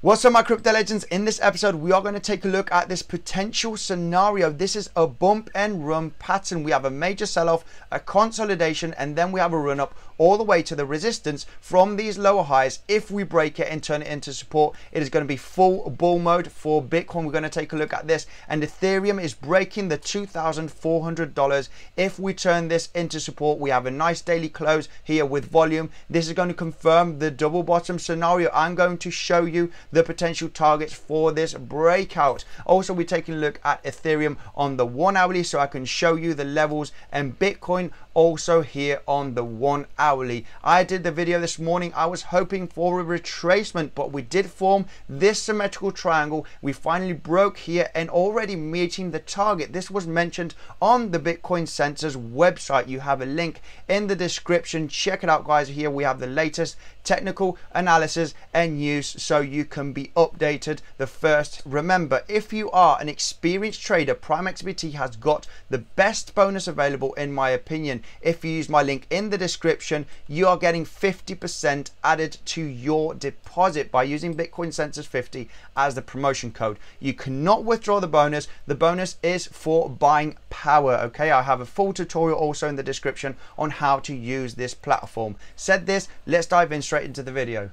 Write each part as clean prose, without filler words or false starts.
What's up, my crypto legends? In this episode, we are going to take a look at this potential scenario. This is a bump and run pattern. We have a major sell-off, a consolidation, and then we have a run up all the way to the resistance from these lower highs. If we break it and turn it into support, it is going to be full bull mode for Bitcoin. We're going to take a look at this, and Ethereum is breaking the $2,400. If we turn this into support, we have a nice daily close here with volume. This is going to confirm the double bottom scenario. I'm going to show you the potential targets for this breakout. Also, we're taking a look at Ethereum on the 1 hourly so I can show you the levels, and Bitcoin also here on the 1 hourly. I did the video this morning. I was hoping for a retracement, but we did form this symmetrical triangle. We finally broke here and already meeting the target. This was mentioned on the Bitcoinsensus website. You have a link in the description. Check it out, guys. Here we have the latest technical analysis and news so you can be updated the first. Remember, if you are an experienced trader, PrimeXbt has got the best bonus available, in my opinion. If you use my link in the description, you are getting 50% added to your deposit by using Bitcoinsensus 50 as the promotion code. You cannot withdraw the bonus. The bonus is for buying power. Okay, I have a full tutorial also in the description on how to use this platform. Said this, let's dive in straight into the video.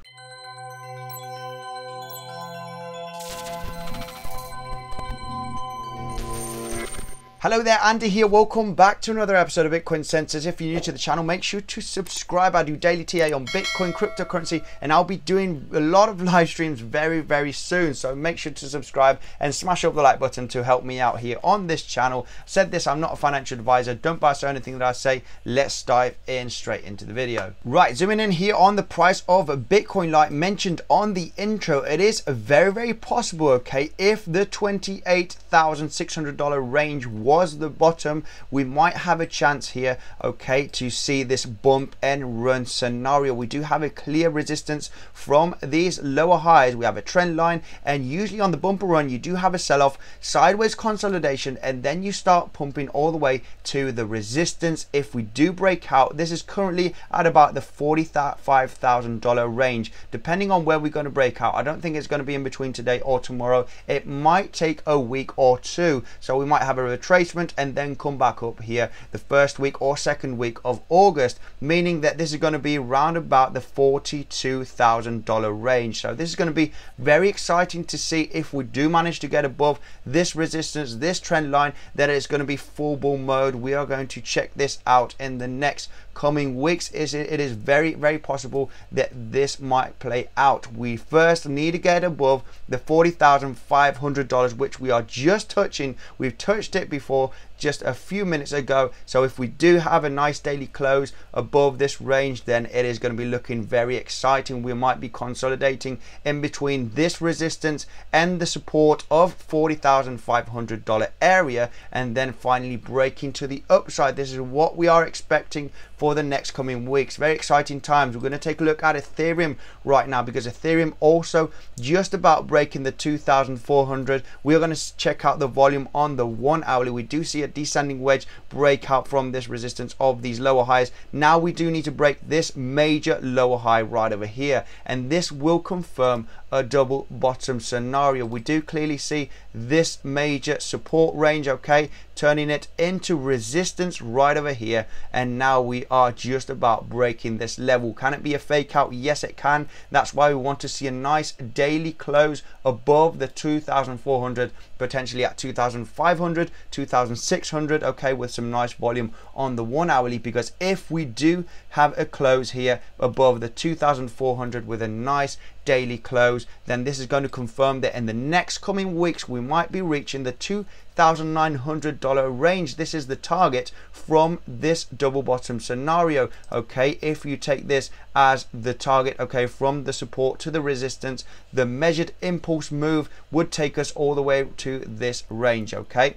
Hello there, Andy here. Welcome back to another episode of Bitcoinsensus. If you're new to the channel, make sure to subscribe. I do daily TA on Bitcoin, cryptocurrency, and I'll be doing a lot of live streams very soon. So make sure to subscribe and smash up the like button to help me out here on this channel. Said this, I'm not a financial advisor. Don't buy or sell anything that I say. Let's dive in straight into the video. Right, zooming in here on the price of Bitcoin, like mentioned on the intro, it is very possible, okay, if the $28,600 range was the bottom, we might have a chance here, okay, to see this bump and run scenario. We do have a clear resistance from these lower highs. We have a trend line, and usually on the bumper run you do have a sell-off, sideways consolidation, and then you start pumping all the way to the resistance. If we do break out, this is currently at about the $45,000 range, depending on where we're going to break out. I don't think it's going to be in between today or tomorrow. It might take a week or two, so we might have a retracement and then come back up here the first week or second week of August, meaning that this is going to be around about the $42,000 range. So this is going to be very exciting to see if we do manage to get above this resistance, this trend line, that it's going to be full bull mode. We are going to check this out in the next coming weeks. It is very possible that this might play out. We first need to get above the $40,500, which we are just touching. We've touched it before just a few minutes ago. So if we do have a nice daily close above this range, then it is going to be looking very exciting. We might be consolidating in between this resistance and the support of $40,500 area, and then finally breaking to the upside. This is what we are expecting for the next coming weeks. Very exciting times. We're going to take a look at Ethereum right now, because Ethereum also just about breaking the 2,400. We're going to check out the volume on the 1 hourly. We do see a descending wedge breakout from this resistance of these lower highs. Now we do need to break this major lower high right over here, and this will confirm a double bottom scenario. We do clearly see this major support range, okay, turning it into resistance right over here, and now we are just about breaking this level. Can it be a fake out? Yes, it can. That's why we want to see a nice daily close above the 2,400, potentially at 2,500, 2,600, okay, with some nice volume on the 1 hourly, because if we do have a close here above the 2,400 with a nice daily close, then this is going to confirm that in the next coming weeks we might be reaching the $2,900 range. This is the target from this double bottom scenario, okay. If you take this as the target, okay, from the support to the resistance, the measured impulse move would take us all the way to this range, okay.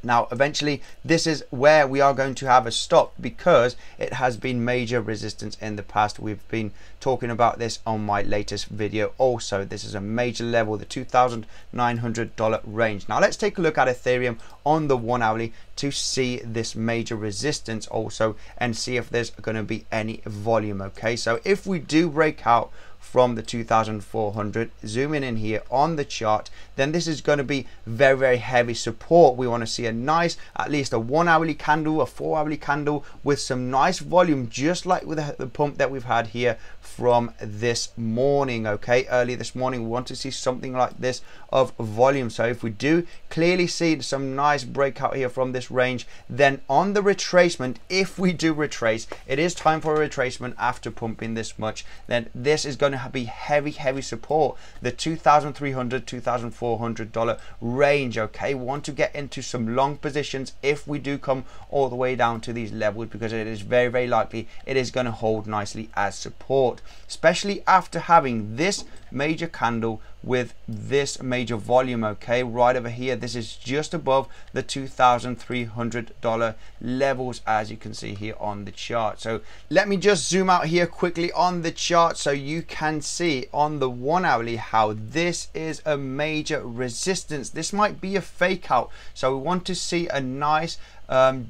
Now, eventually, this is where we are going to have a stop, because it has been major resistance in the past. We've been talking about this on my latest video also. This is a major level, the $2,900 range. Now, let's take a look at Ethereum on the 1 hourly to see this major resistance also, and see if there's going to be any volume, okay. So if we do break out from the 2,400. Zooming in here on the chart, then this is going to be very, very heavy support. We want to see a nice, at least a 1 hourly candle, a 4 hourly candle with some nice volume, just like with the pump that we've had here from this morning. Okay, early this morning, we want to see something like this of volume. So if we do clearly see some nice breakout here from this range, then on the retracement, if we do retrace, it is time for a retracement after pumping this much, then this is going to be heavy support, the $2,300 $2,400 range. Okay, we want to get into some long positions if we do come all the way down to these levels, because it is very, very likely it is going to hold nicely as support, especially after having this major candle with this major volume. Okay, right over here, this is just above the $2,300 levels, as you can see here on the chart. So let me just zoom out here quickly on the chart so you can see on the 1 hourly how this is a major resistance. This might be a fake out, so we want to see a nice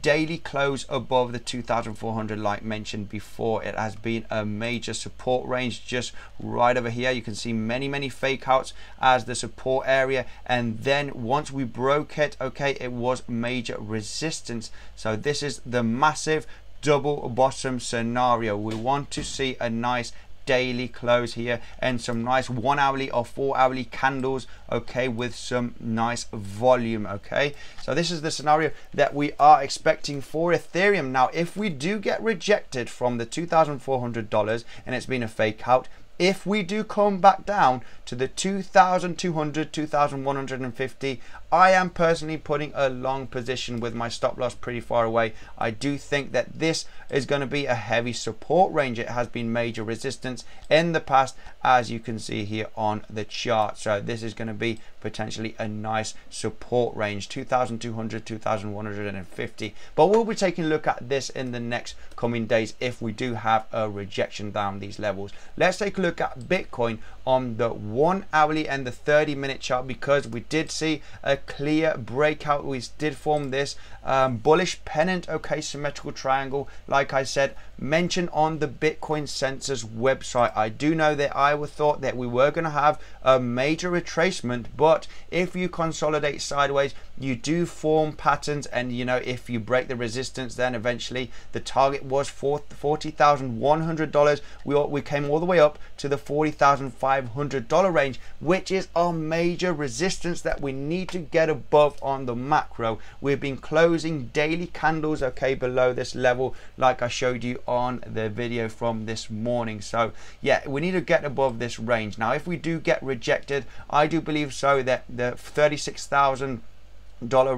daily close above the 2,400. Like mentioned before, it has been a major support range just right over here. You can see many fake outs as the support area, and then once we broke it, okay, it was major resistance. So this is the massive double bottom scenario. We want to see a nice daily close here and some nice 1 hourly or 4 hourly candles, okay, with some nice volume. Okay, so this is the scenario that we are expecting for Ethereum. Now if we do get rejected from the $2,400 and it's been a fake out, if we do come back down to the 2,200 2,150, I am personally putting a long position with my stop loss pretty far away. I do think that this is going to be a heavy support range. It has been major resistance in the past, as you can see here on the chart. So this is going to be potentially a nice support range, 2,200 2,150. But we'll be taking a look at this in the next coming days if we do have a rejection down these levels. Let's take a look at Bitcoin on the 1 hourly and the 30-minute chart, because we did see a clear breakout. We did form this bullish pennant, okay, symmetrical triangle, like I said, mentioned on the Bitcoinsensus website. I do know that I thought that we were going to have a major retracement, but if you consolidate sideways, you do form patterns, and you know, if you break the resistance, then eventually the target was $40,100. We came all the way up to the $40,500 range, which is our major resistance that we need to get above on the macro. We've been closing daily candles, okay, below this level, like I showed you on the video from this morning. So yeah, we need to get above this range. Now if we do get rejected, I do believe so that the $36,000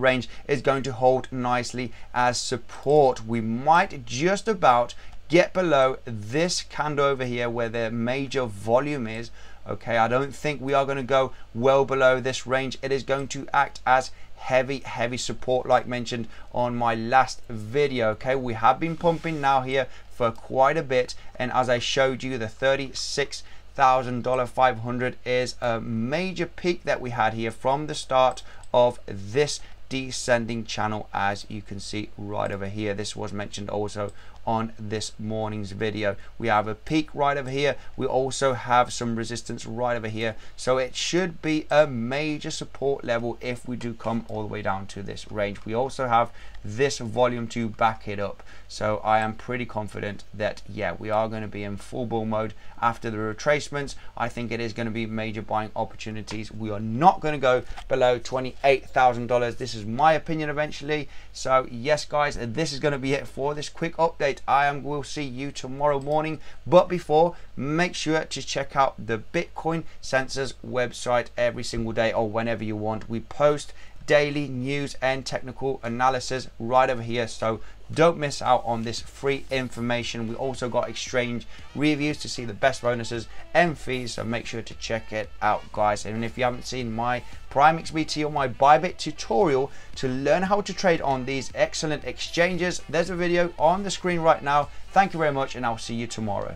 range is going to hold nicely as support. We might just about get below this candle over here where the major volume is. Okay, I don't think we are going to go well below this range. It is going to act as heavy support, like mentioned on my last video. Okay, we have been pumping now here for quite a bit, and as I showed you, the $36,500 is a major peak that we had here from the start of this descending channel, as you can see right over here. This was mentioned also on this morning's video. We have a peak right over here. We also have some resistance right over here. So it should be a major support level if we do come all the way down to this range. We also have this volume to back it up. So I am pretty confident that, yeah, we are going to be in full bull mode after the retracements. I think it is going to be major buying opportunities. We are not going to go below $28,000. This is my opinion eventually. So yes, guys, this is going to be it for this quick update. Will see you tomorrow morning, but before, make sure to check out the Bitcoinsensus website every single day or whenever you want. We post daily news and technical analysis right over here, so don't miss out on this free information. We also got exchange reviews to see the best bonuses and fees, so make sure to check it out, guys. And if you haven't seen my PrimeXbt or my Bybit tutorial to learn how to trade on these excellent exchanges, there's a video on the screen right now. Thank you very much, and I'll see you tomorrow.